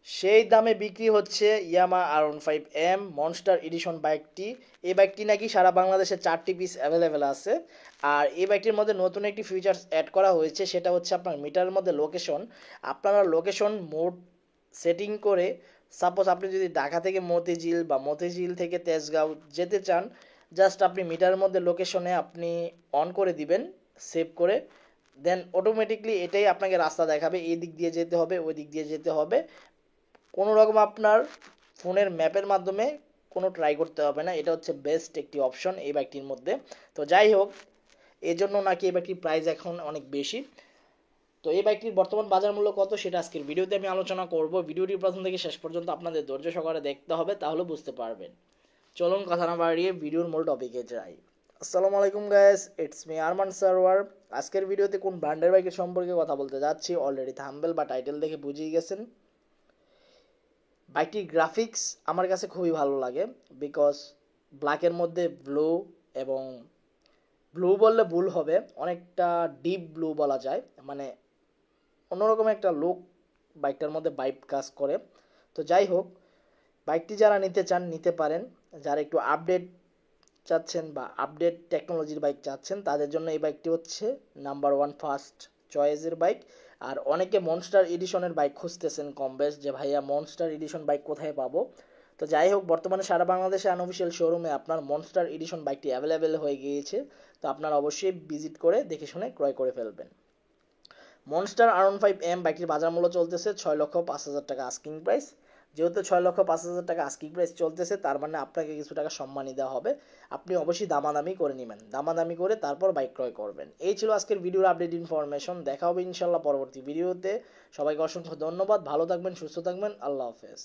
সেই দামে বিক্রি হচ্ছে ইয়ামা R15M মনস্টার এডিশন বাইকটি। এই বাইকটি নাকি সারা বাংলাদেশে 4টি পিস অ্যাভেলেবেল আছে। আর এই বাইকটির মধ্যে নতুন একটি ফিচার্স অ্যাড করা হয়েছে, সেটা হচ্ছে আপনার মিটারের মধ্যে লোকেশন। আপনারা লোকেশন মোড সেটিং করে, সাপোজ আপনি যদি ঢাকা থেকে মতিঝিল বা মতিঝিল থেকে তেজগাঁও যেতে চান, জাস্ট আপনি মিটারের মধ্যে লোকেশনে আপনি অন করে দিবেন, সেভ করে, দেন অটোমেটিকলি এটাই আপনাকে রাস্তা দেখাবে, এই দিক দিয়ে যেতে হবে, ওই দিক দিয়ে যেতে হবে। কোনো রকম আপনার ফোনের ম্যাপের মাধ্যমে কোনো ট্রাই করতে হবে না। এটা হচ্ছে বেস্ট একটি অপশন এই বাইকটির মধ্যে। তো যাই হোক, এই জন্য নাকি এই বাইকটির প্রাইস এখন অনেক বেশি। তো এই বাইকটির বর্তমান বাজার মূল্য কত সেটা আজকের ভিডিওতে আমি আলোচনা করব। ভিডিওটি প্রথম থেকে শেষ পর্যন্ত আপনাদের ধৈর্য সহকারে দেখতে হবে, তাহলে বুঝতে পারবেন। চলুন কথা না বাড়িয়ে ভিডিওর মূল টপিকে যাই। আসসালামু আলাইকুম guys, it's me Arman Sarwar. আজকের ভিডিওতে কোন ব্র্যান্ডের বাইকের সম্পর্কে কথা বলতে যাচ্ছি অলরেডি থাম্বনেল বা টাইটেল দেখে বুঝেই গেছেন। বাইকটির গ্রাফিক্স আমার কাছে খুবই ভালো লাগে, বিকজ ব্ল্যাকের মধ্যে ব্লু, এবং ব্লু বললে ভুল হবে, অনেকটা ডিপ ব্লু বলা যায়, মানে অন্যরকম একটা লুক বাইকটার মধ্যে বাইক কাজ করে। তো যাই হোক, বাইকটি যারা নিতে চান নিতে পারেন। যারা একটু আপডেট চাচ্ছেন বা আপডেট টেকনোলজির বাইক চাচ্ছেন, তাদের জন্য এই বাইকটি হচ্ছে নাম্বার ওয়ান ফার্স্ট চয়েসের বাইক। আর অনেকে মনস্টার এডিশনের বাইক খুঁজতেছেন কম বেশ, যে ভাইয়া মনস্টার এডিশন বাইক কোথায় পাবো। তো যাই হোক, বর্তমানে সারা বাংলাদেশে আনঅফিসিয়াল শোরুমে আপনার মনস্টার এডিশন বাইকটি অ্যাভেলেবেল হয়ে গিয়েছে। তো আপনারা অবশ্যই ভিজিট করে দেখে শুনে ক্রয় করে ফেলবেন। মনস্টার R15M বাইকটির বাজার মূল্য চলতেছে 6,05,000 টাকা আস্কিং প্রাইস। যেহেতু 6,05,000 টাকা আস্কিং প্রাইস চলতেছে, তার মানে আপনাকে কিছু টাকা সম্মানই দেওয়া হবে। আপনি অবশ্যই দামাদামি করে নেবেন, দামাদামি করে তারপর বাইক ক্রয় করবেন। এই ছিল আজকের ভিডিওর আপডেট ইনফরমেশন। দেখা হবে ইনশাল্লাহ পরবর্তী ভিডিওতে। সবাইকে অসংখ্য ধন্যবাদ, ভালো থাকবেন, সুস্থ থাকবেন, আল্লাহ হাফেজ।